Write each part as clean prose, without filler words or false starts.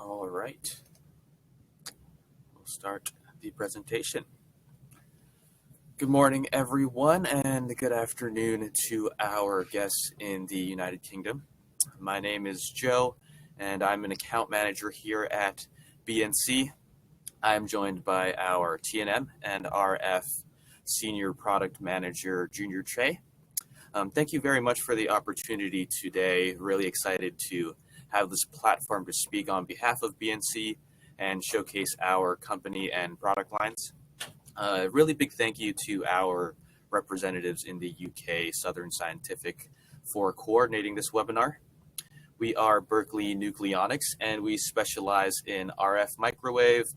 All right, we'll start the presentation. Good morning, everyone, and good afternoon to our guests in the United Kingdom. My name is Joe, and I'm an account manager here at BNC. I'm joined by our TNM and RF Senior Product Manager, Junior Choe. Thank you very much for the opportunity today. Really excited to have this platform to speak on behalf of BNC and showcase our company and product lines. Really big thank you to our representatives in the UK, Southern Scientific, for coordinating this webinar. We are Berkeley Nucleonics, and we specialize in RF microwave,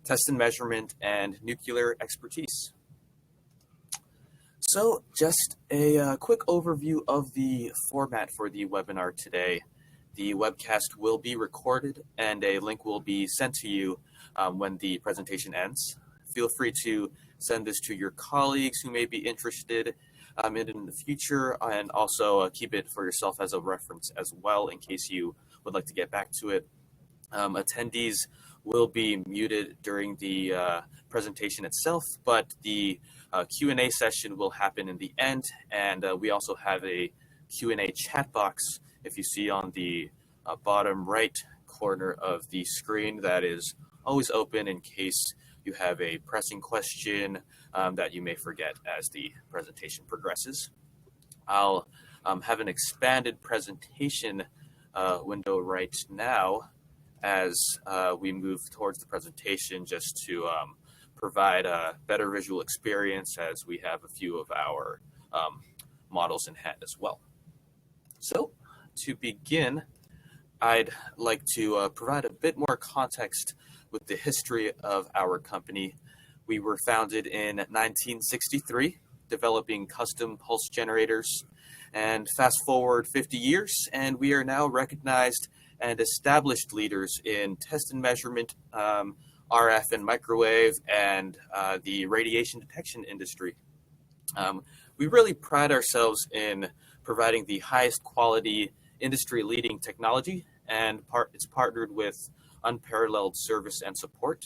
test and measurement, and nuclear expertise. So just a quick overview of the format for the webinar today. The webcast will be recorded and a link will be sent to you when the presentation ends. Feel free to send this to your colleagues who may be interested in it in the future, and also keep it for yourself as a reference as well in case you would like to get back to it. Attendees will be muted during the presentation itself, but the Q&A session will happen in the end, and we also have a Q&A chat box. If you see on the bottom right corner of the screen, that is always open in case you have a pressing question that you may forget as the presentation progresses. I'll have an expanded presentation window right now as we move towards the presentation, just to provide a better visual experience as we have a few of our models in hand as well. So to begin, I'd like to provide a bit more context with the history of our company. We were founded in 1963, developing custom pulse generators, and fast forward 50 years, and we are now recognized and established leaders in test and measurement, RF and microwave, and the radiation detection industry. We really pride ourselves in providing the highest quality industry-leading technology, and it's partnered with unparalleled service and support.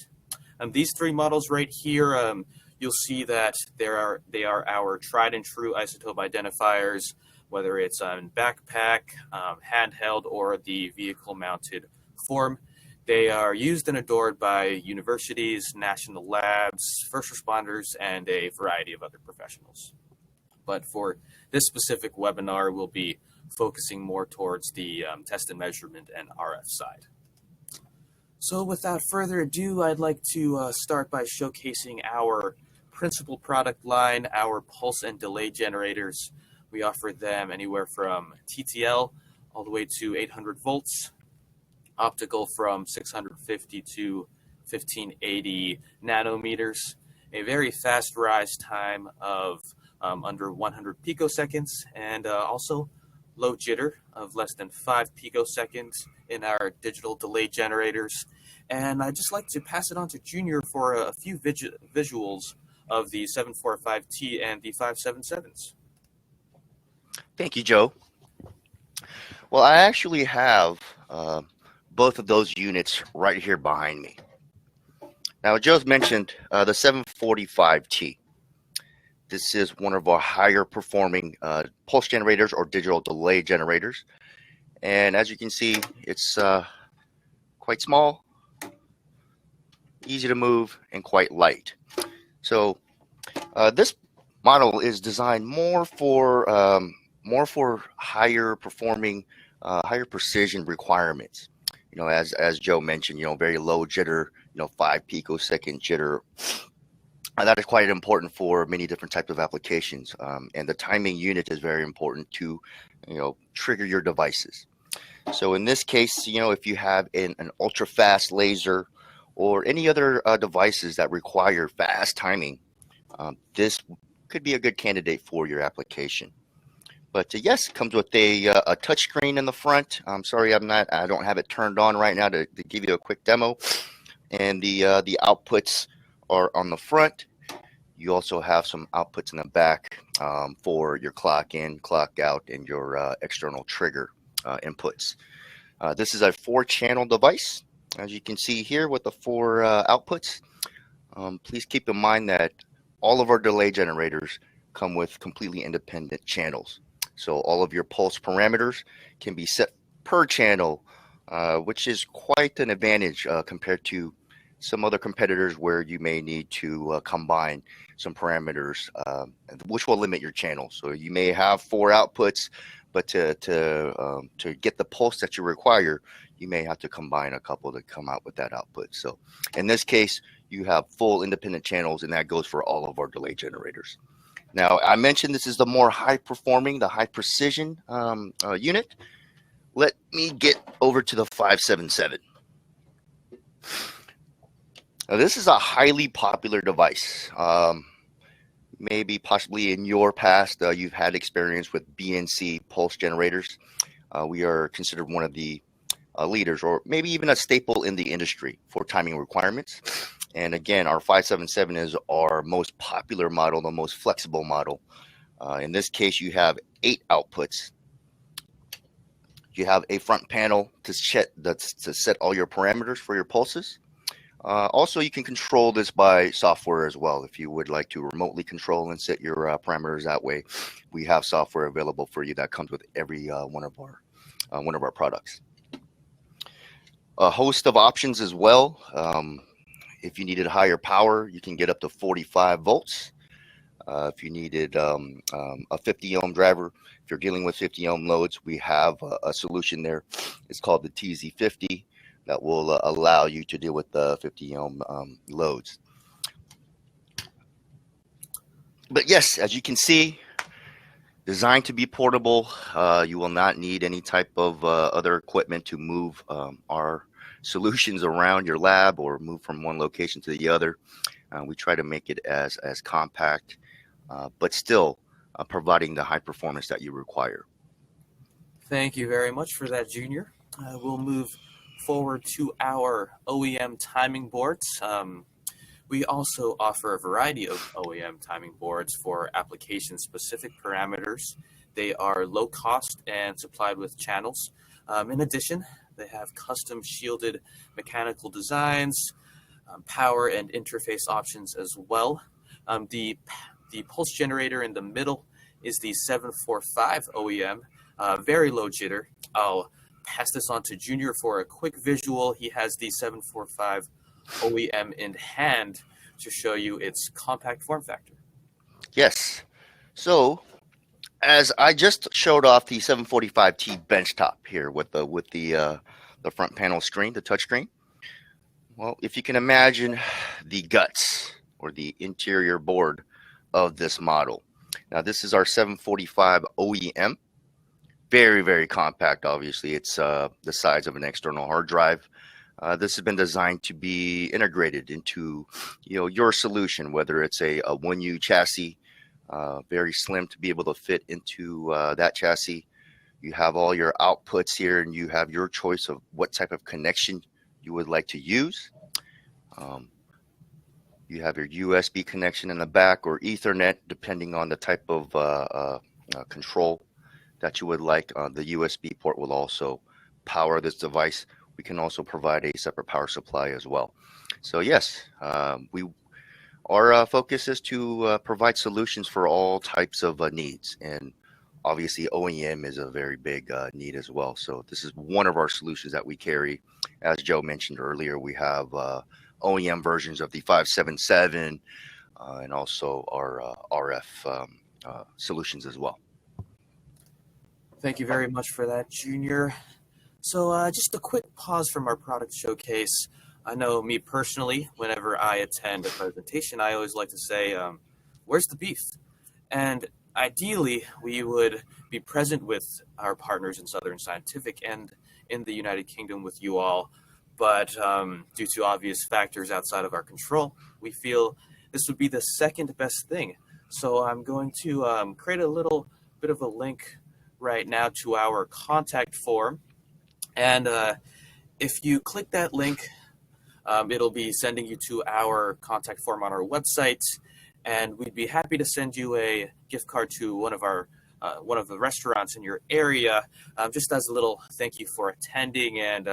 These three models right here, you'll see that they are our tried and true isotope identifiers, whether it's on backpack, handheld, or the vehicle-mounted form. They are used and adored by universities, national labs, first responders, and a variety of other professionals. But for this specific webinar, we'll be focusing more towards the test and measurement and RF side. So without further ado, I'd like to start by showcasing our principal product line, our pulse and delay generators. We offer them anywhere from TTL all the way to 800 volts, optical from 650 to 1580 nanometers, a very fast rise time of under 100 picoseconds, and also low jitter of less than 5 picoseconds in our digital delay generators. And I'd just like to pass it on to Junior for a few visuals of the 745T and the 577s. Thank you, Joe. Well, I actually have both of those units right here behind me. Now, Joe's mentioned the 745T. This is one of our higher performing pulse generators or digital delay generators. And as you can see, it's quite small, easy to move, and quite light. So this model is designed more for higher performing, higher precision requirements. You know, as Joe mentioned, you know, very low jitter, 5 picosecond jitter. That is quite important for many different types of applications. And the timing unit is very important to, trigger your devices. So in this case, if you have an ultra fast laser or any other devices that require fast timing, this could be a good candidate for your application. But yes, it comes with a touch screen in the front. I'm sorry, I don't have it turned on right now to give you a quick demo. And the outputs are on the front. You also have some outputs in the back for your clock in, clock out, and your external trigger inputs. This is a 4-channel device. As you can see here with the 4 outputs, please keep in mind that all of our delay generators come with completely independent channels. So all of your pulse parameters can be set per channel, which is quite an advantage compared to some other competitors where you may need to combine some parameters, which will limit your channel. So you may have 4 outputs, but to get the pulse that you require, you may have to combine a couple to come out with that output. So in this case, you have full independent channels, and that goes for all of our delay generators. Now, I mentioned this is the more high-performing, the high-precision unit. Let me get over to the 577. Now, this is a highly popular device. Maybe possibly in your past, you've had experience with BNC pulse generators. We are considered one of the leaders, or maybe even a staple in the industry for timing requirements. And again, our 577 is our most popular model, the most flexible model. In this case, you have 8 outputs. You have a front panel to set all your parameters for your pulses. Also, you can control this by software as well. If you would like to remotely control and set your parameters that way, we have software available for you that comes with every one of our products. A host of options as well. If you needed higher power, you can get up to 45 volts. If you needed a 50 ohm driver, if you're dealing with 50 ohm loads, we have a solution there. It's called the TZ50 that will allow you to deal with the 50 ohm loads. But yes, as you can see, designed to be portable. You will not need any type of other equipment to move our solutions around your lab or move from one location to the other. We try to make it as compact, but still providing the high performance that you require. Thank you very much for that, Junior. We'll move forward to our OEM timing boards. We also offer a variety of OEM timing boards for application-specific parameters. They are low cost and supplied with channels. In addition, they have custom shielded mechanical designs, power and interface options as well. The pulse generator in the middle is the 745 OEM, very low jitter. I'll pass this on to Junior for a quick visual. He has the 745 OEM in hand to show you its compact form factor. Yes. So, as I just showed off the 745T benchtop here with the front panel screen, the touch screen. Well, if you can imagine the guts or the interior board of this model. Now, this is our 745 OEM. Very, very compact. Obviously, it's the size of an external hard drive. This has been designed to be integrated into, your solution, whether it's a 1U chassis, very slim to be able to fit into that chassis. You have all your outputs here, and you have your choice of what type of connection you would like to use. You have your USB connection in the back or Ethernet, depending on the type of control that you would like. The USB port will also power this device. We can also provide a separate power supply as well. So yes, our focus is to provide solutions for all types of needs, and obviously OEM is a very big need as well. So this is one of our solutions that we carry. As Joe mentioned earlier, we have OEM versions of the 577 and also our RF solutions as well. Thank you very much for that, Junior. So just a quick pause from our product showcase. I know me personally, whenever I attend a presentation, I always like to say, where's the beef? And ideally, we would be present with our partners in Southern Scientific and in the United Kingdom with you all. But due to obvious factors outside of our control, we feel this would be the second best thing. So I'm going to create a little bit of a link right now to our contact form. And if you click that link, it'll be sending you to our contact form on our website, and we'd be happy to send you a gift card to one of the restaurants in your area, just as a little thank you for attending and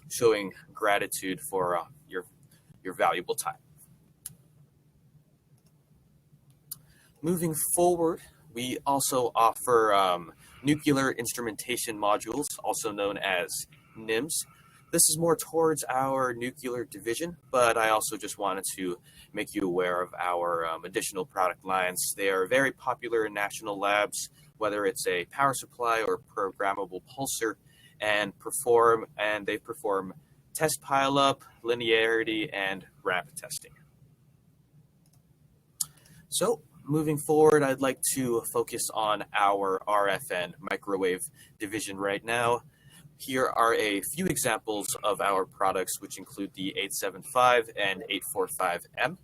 showing gratitude for your valuable time. Moving forward, we also offer nuclear instrumentation modules, also known as NIMs. This is more towards our nuclear division, but I also just wanted to make you aware of our additional product lines. They are very popular in national labs, whether it's a power supply or programmable pulsar, and they perform test pileup, linearity, and ramp testing. So moving forward, I'd like to focus on our RF and microwave division right now. Here are a few examples of our products, which include the 875 and 845M.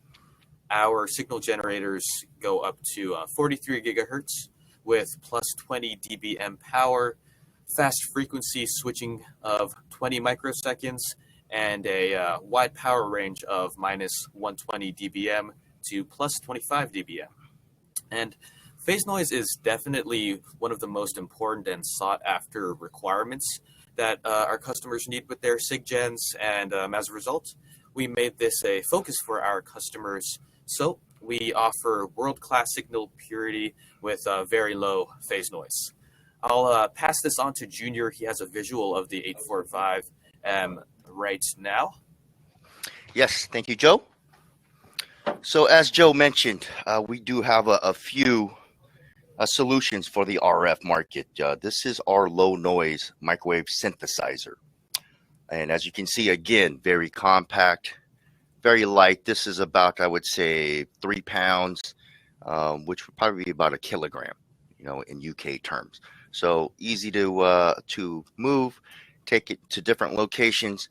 Our signal generators go up to 43 gigahertz with plus 20 dBm power, fast frequency switching of 20 microseconds, and a wide power range of minus 120 dBm to plus 25 dBm. And phase noise is definitely one of the most important and sought after requirements that our customers need with their SIGGENs, and as a result, we made this a focus for our customers. So we offer world-class signal purity with very low phase noise. I'll pass this on to Junior. He has a visual of the 845 right now. Yes, thank you, Joe. So as Joe mentioned, we do have a few solutions for the RF market. This is our low noise microwave synthesizer. And as you can see, again, very compact, very light. This is about, I would say, 3 pounds, which would probably be about a kilogram, in UK terms. So easy to move, take it to different locations.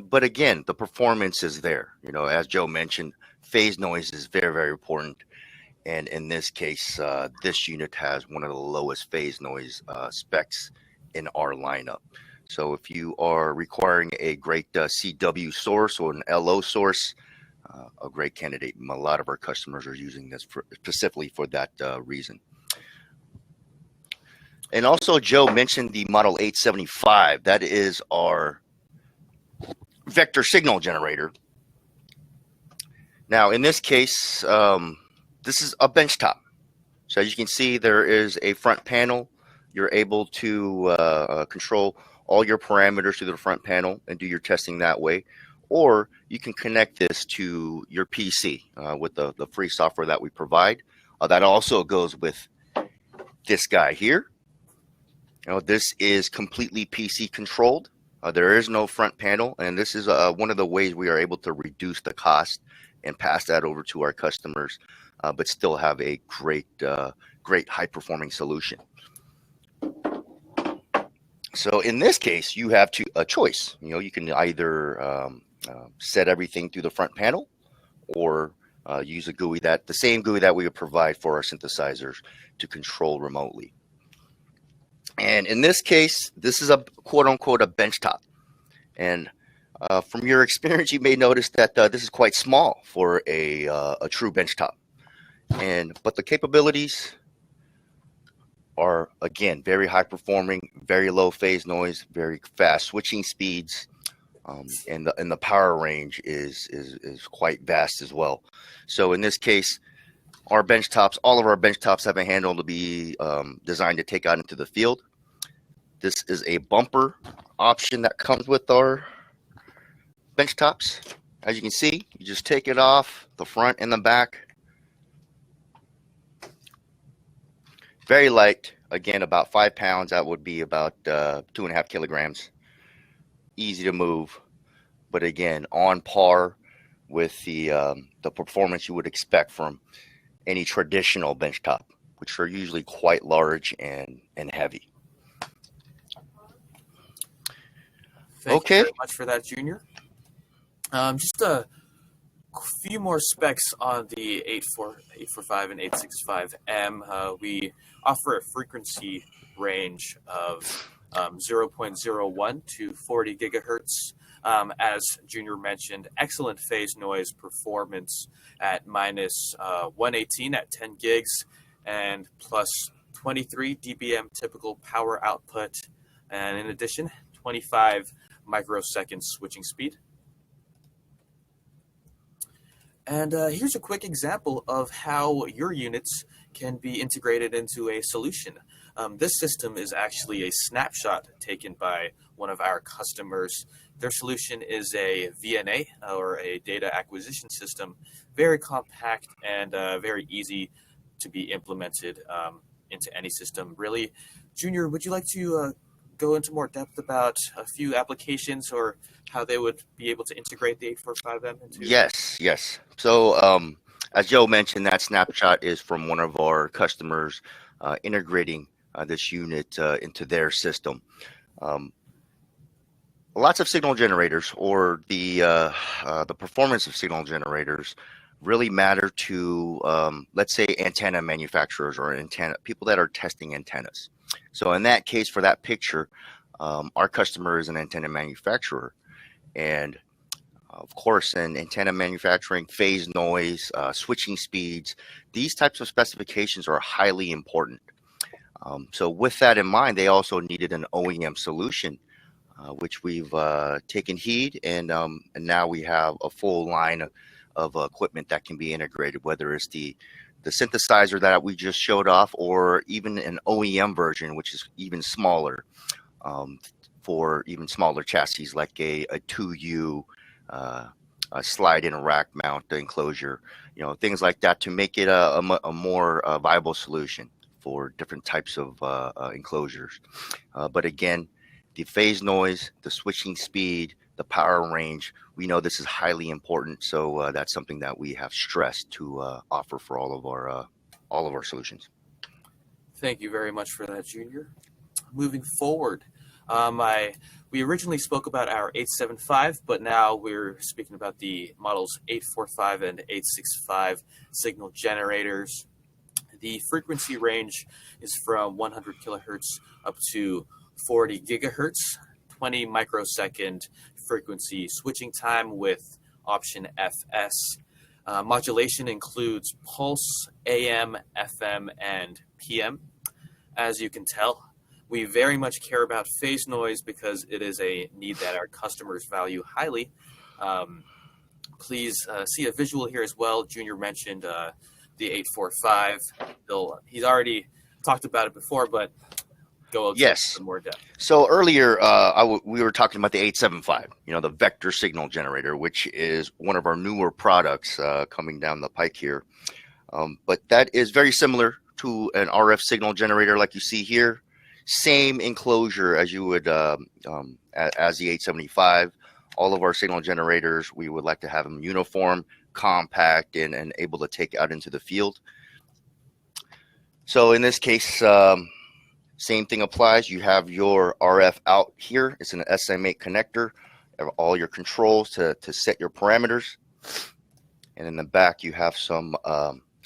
But again, the performance is there. As Joe mentioned, phase noise is very, very important. And in this case, this unit has one of the lowest phase noise specs in our lineup. So if you are requiring a great CW source or an LO source, a great candidate. A lot of our customers are using this specifically for that reason. And also, Joe mentioned the Model 875. That is our vector signal generator. Now, in this case, this is a benchtop. So as you can see, there is a front panel. You're able to control all your parameters through the front panel and do your testing that way. Or you can connect this to your PC with the free software that we provide. That also goes with this guy here. This is completely PC controlled. There is no front panel, and this is one of the ways we are able to reduce the cost and pass that over to our customers, but still have a great high-performing solution. So in this case, you have a choice. You can either set everything through the front panel, or use the same GUI that we would provide for our synthesizers to control remotely. And in this case, this is a quote-unquote a benchtop. And from your experience, you may notice that this is quite small for a true benchtop. But the capabilities are, again, very high-performing, very low phase noise, very fast switching speeds, and the power range is quite vast as well. So in this case, all of our benchtops have a handle to be designed to take out into the field. This is a bumper option that comes with our benchtops. As you can see, you just take it off the front and the back. Very light, again, about 5 pounds. That would be about 2.5 kilograms. Easy to move, but again, on par with the performance you would expect from any traditional benchtop, which are usually quite large and heavy. Thank you very much for that, Junior. Just a few more specs on the 845 and 865M. We offer a frequency range of 0.01 to 40 gigahertz. As Junior mentioned, excellent phase noise performance at minus 118 at 10 gigs and plus 23 dBm typical power output. And in addition, 25 microsecond switching speed. And here's a quick example of how your units can be integrated into a solution. This system is actually a snapshot taken by one of our customers. Their solution is a VNA, or a data acquisition system, very compact and very easy to be implemented into any system, really. Junior, would you like to go into more depth about a few applications or how they would be able to integrate the 845M into? Yes. So as Joe mentioned, that snapshot is from one of our customers integrating this unit into their system. Lots of signal generators, or the performance of signal generators, really matter to let's say antenna manufacturers or people that are testing antennas. So in that case, for that picture, our customer is an antenna manufacturer, and of course, in antenna manufacturing, phase noise, switching speeds, these types of specifications are highly important. So with that in mind, they also needed an OEM solution, which we've taken heed, and now we have a full line of equipment that can be integrated, whether it's the synthesizer that we just showed off, or even an OEM version, which is even smaller, for even smaller chassis, like a 2U a slide-in rack mount enclosure, things like that, to make it a more viable solution for different types of enclosures. But again, the phase noise, the switching speed, the power range, we know this is highly important, so that's something that we have stressed to offer for all of our solutions. Thank you very much for that, Junior. Moving forward, we originally spoke about our 875, but now we're speaking about the models 845 and 865 signal generators. The frequency range is from 100 kilohertz up to 40 gigahertz, 20 microsecond frequency switching time with option FS. Modulation includes pulse, AM, FM, and PM. As you can tell, we very much care about phase noise because it is a need that our customers value highly. Please see a visual here as well. Junior mentioned the 845. He's already talked about it before, but go into some more depth. So earlier, we were talking about the 875, the vector signal generator, which is one of our newer products coming down the pike here. But that is very similar to an RF signal generator like you see here. Same enclosure as you would as the 875. All of our signal generators, we would like to have them uniform, compact, and able to take out into the field. So in this case, same thing applies. You have your RF out here. It's an SM8 connector. You have all your controls to set your parameters. And in the back, you have some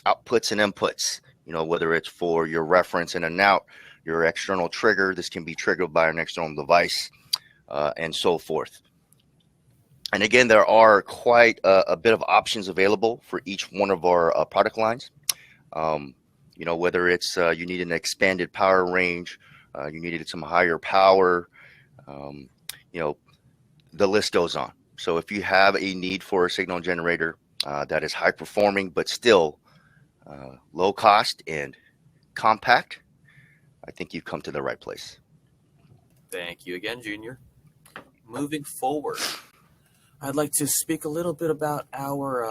outputs and inputs, whether it's for your reference in and out, your external trigger. This can be triggered by an external device, and so forth. And again, there are quite a bit of options available for each one of our product lines. Whether it's you need an expanded power range, you needed some higher power, the list goes on. So if you have a need for a signal generator that is high performing but still low cost and compact, I think you've come to the right place. Thank you again, Junior. Moving forward, I'd like to speak a little bit about our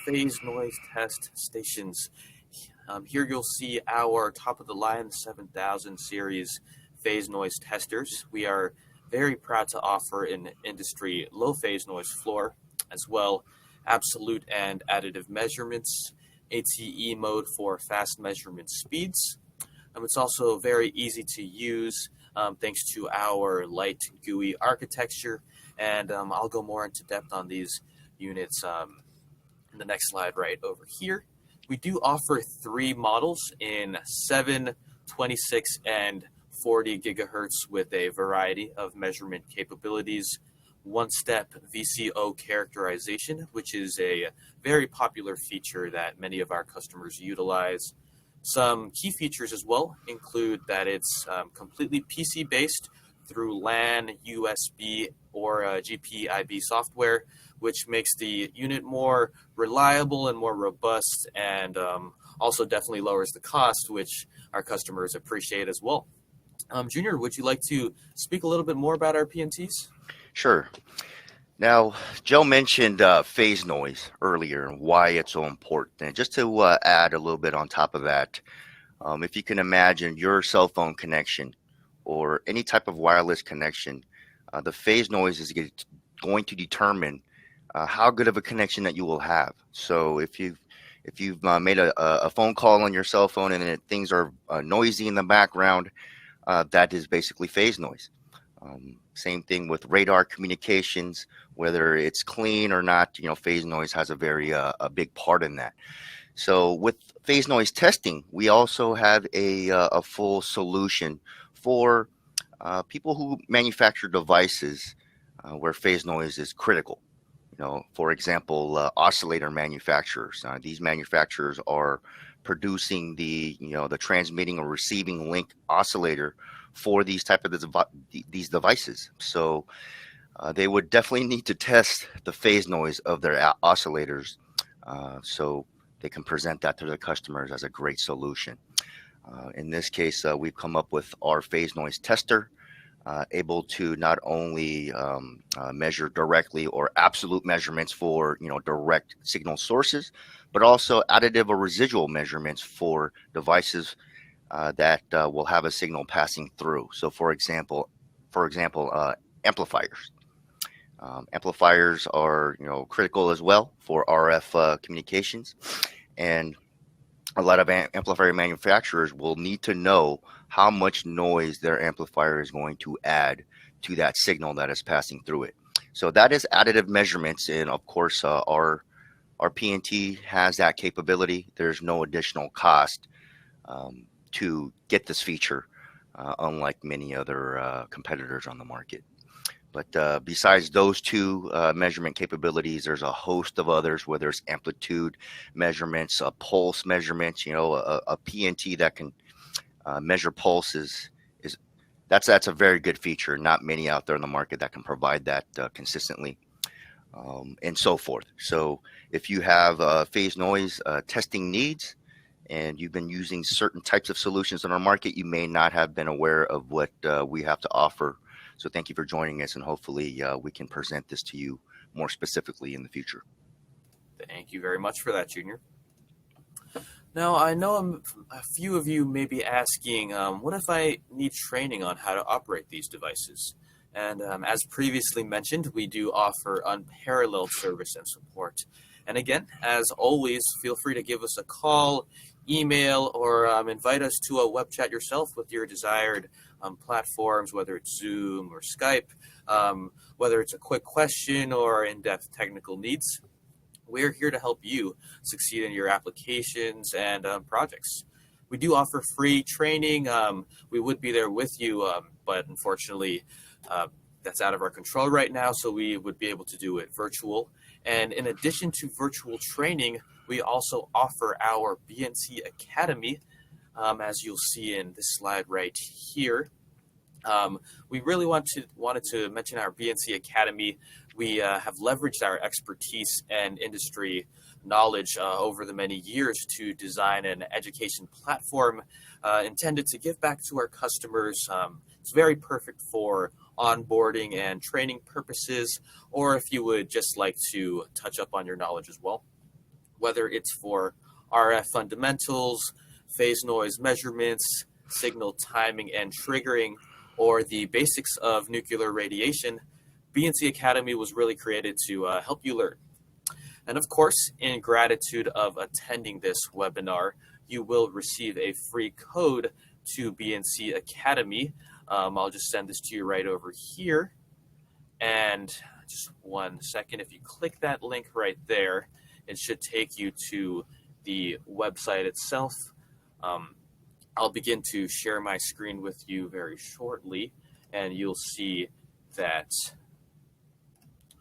phase noise test stations. Here you'll see our top-of-the-line 7000 series phase noise testers. We are very proud to offer an industry low phase noise floor, as well absolute and additive measurements, ATE mode for fast measurement speeds. It's also very easy to use thanks to our light GUI architecture, and I'll go more into depth on these units in the next slide right over here. We do offer 3 models in 7, 26, and 40 gigahertz with a variety of measurement capabilities. One-step VCO characterization, which is a very popular feature that many of our customers utilize. Some key features as well include that it's completely PC-based through LAN, USB, or GPIB software, which makes the unit more reliable and more robust, and also definitely lowers the cost, which our customers appreciate as well. Junior, would you like to speak a little bit more about our PNTs? Sure. Now, Joe mentioned phase noise earlier and why it's so important. And just to add a little bit on top of that, if you can imagine your cell phone connection or any type of wireless connection, the phase noise is going to determine how good of a connection that you will have. So if you've made a phone call on your cell phone and then things are noisy in the background, that is basically phase noise. Same thing with radar communications, whether it's clean or not, phase noise has a big part in that. So with phase noise testing, we also have a full solution for people who manufacture devices where phase noise is critical. For example, oscillator manufacturers. These manufacturers are producing the transmitting or receiving link oscillator for these type of these devices. So they would definitely need to test the phase noise of their oscillators so they can present that to their customers as a great solution. In this case, we've come up with our phase noise tester, able to not only measure directly or absolute measurements for direct signal sources, but also additive or residual measurements for devices that will have a signal passing through. So, for example, amplifiers. Amplifiers are critical as well for RF communications, and a lot of amplifier manufacturers will need to know how much noise their amplifier is going to add to that signal that is passing through it. So that is additive measurements, and of course our PNT has that capability. There's no additional cost to get this feature, unlike many other competitors on the market. But besides those two measurement capabilities, there's a host of others, whether it's amplitude measurements, pulse measurements. A PNT that can measure pulses that's a very good feature. Not many out there in the market that can provide that consistently, and so forth. So if you have phase noise testing needs, and you've been using certain types of solutions in our market, you may not have been aware of what we have to offer. So thank you for joining us, and hopefully we can present this to you more specifically in the future. Thank you very much for that, Junior. Now, I know a few of you may be asking, what if I need training on how to operate these devices? And as previously mentioned, we do offer unparalleled service and support. And again, as always, feel free to give us a call, email, or invite us to a web chat yourself with your desired platforms, whether it's Zoom or Skype, whether it's a quick question or in-depth technical needs. We're here to help you succeed in your applications and projects. We do offer free training. We would be there with you, but unfortunately, that's out of our control right now, so we would be able to do it virtual. And in addition to virtual training, we also offer our BNC Academy, as you'll see in this slide right here. We really wanted to mention our BNC Academy. We have leveraged our expertise and industry knowledge over the many years to design an education platform intended to give back to our customers. It's very perfect for onboarding and training purposes, or if you would just like to touch up on your knowledge as well. Whether it's for RF fundamentals, phase noise measurements, signal timing and triggering, or the basics of nuclear radiation, BNC Academy was really created to help you learn. And of course, in gratitude of attending this webinar, you will receive a free code to BNC Academy. I'll just send this to you right over here. And just 1 second, if you click that link right there, it should take you to the website itself. I'll begin to share my screen with you very shortly, and you'll see that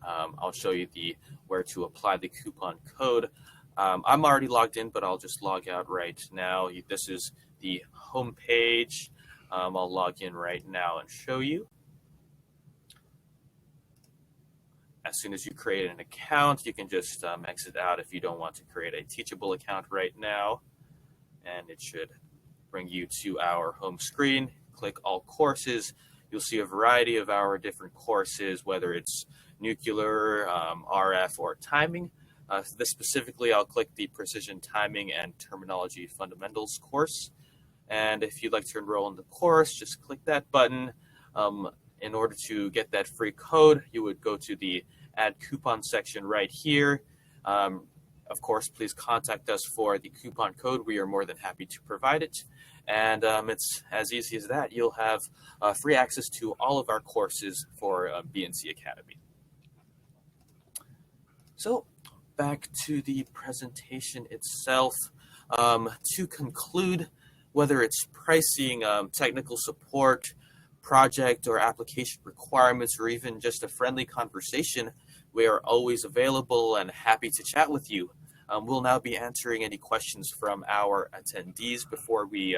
I'll show you where to apply the coupon code. I'm already logged in, but I'll just log out right now. This is the home page. I'll log in right now and show you. as soon as you create an account, you can just exit out if you don't want to create a teachable account right now. And it should bring you to our home screen. Click all courses. You'll see a variety of our different courses, whether it's nuclear, RF, or timing. This specifically, I'll click the Precision Timing and Terminology Fundamentals course. And if you'd like to enroll in the course, just click that button. In order to get that free code, you would go to the Add Coupon section right here. Of course, please contact us for the coupon code. We are more than happy to provide it. And it's as easy as that. You'll have free access to all of our courses for BNC Academy. So back to the presentation itself. To conclude, whether it's pricing, technical support, project or application requirements, or even just a friendly conversation, we are always available and happy to chat with you. We'll now be answering any questions from our attendees before we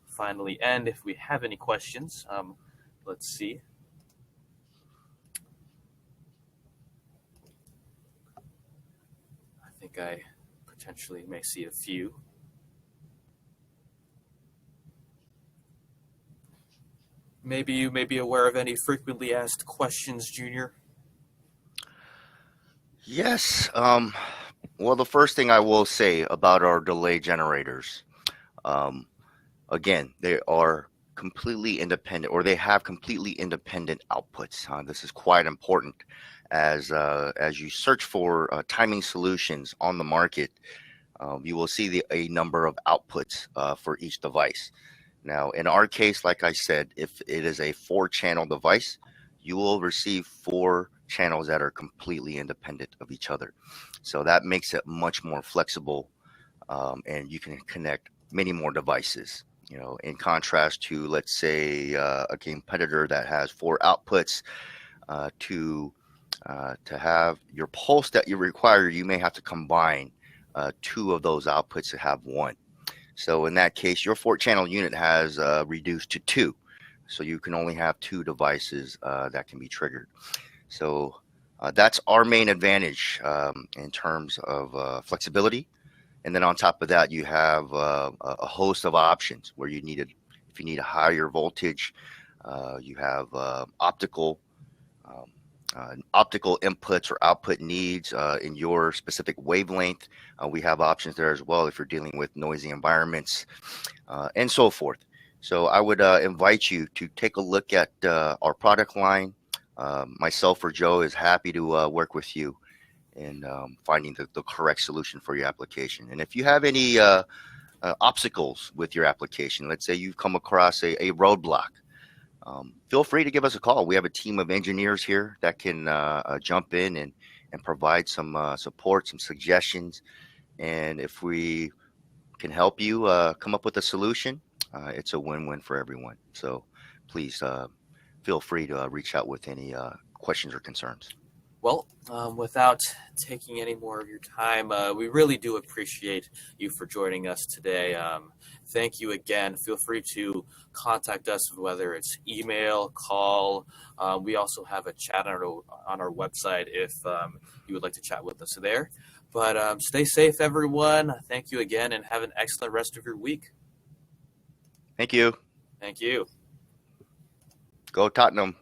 finally end. If we have any questions, let's see. I think I potentially may see a few. Maybe you may be aware of any frequently asked questions, Junior? Yes. Well, the first thing I will say about our delay generators, again, they are completely independent, or they have completely independent outputs. This is quite important as you search for timing solutions on the market. You will see a number of outputs for each device. Now, in our case, like I said, if it is a 4-channel device, you will receive 4 channels that are completely independent of each other. So that makes it much more flexible, and you can connect many more devices. You know, in contrast to, let's say, a competitor that has 4 outputs, to have your pulse that you require, you may have to combine 2 of those outputs to have 1. So in that case, your 4-channel unit has reduced to 2. So you can only have 2 devices that can be triggered. So that's our main advantage in terms of flexibility. And then on top of that, you have a host of options where if you need a higher voltage, you have optical inputs or output needs in your specific wavelength. We have options there as well if you're dealing with noisy environments and so forth. So I would invite you to take a look at our product line. Myself or Joe is happy to work with you in finding the correct solution for your application. And if you have any obstacles with your application, let's say you've come across a roadblock, feel free to give us a call. We have a team of engineers here that can jump in and provide some support, some suggestions. And if we can help you come up with a solution, it's a win-win for everyone. So please feel free to reach out with any questions or concerns. Well, without taking any more of your time, we really do appreciate you for joining us today. Thank you again. Feel free to contact us, whether it's email, call. We also have a chat on our website if you would like to chat with us there. But stay safe, everyone. Thank you again, and have an excellent rest of your week. Thank you. Thank you. Go Tottenham.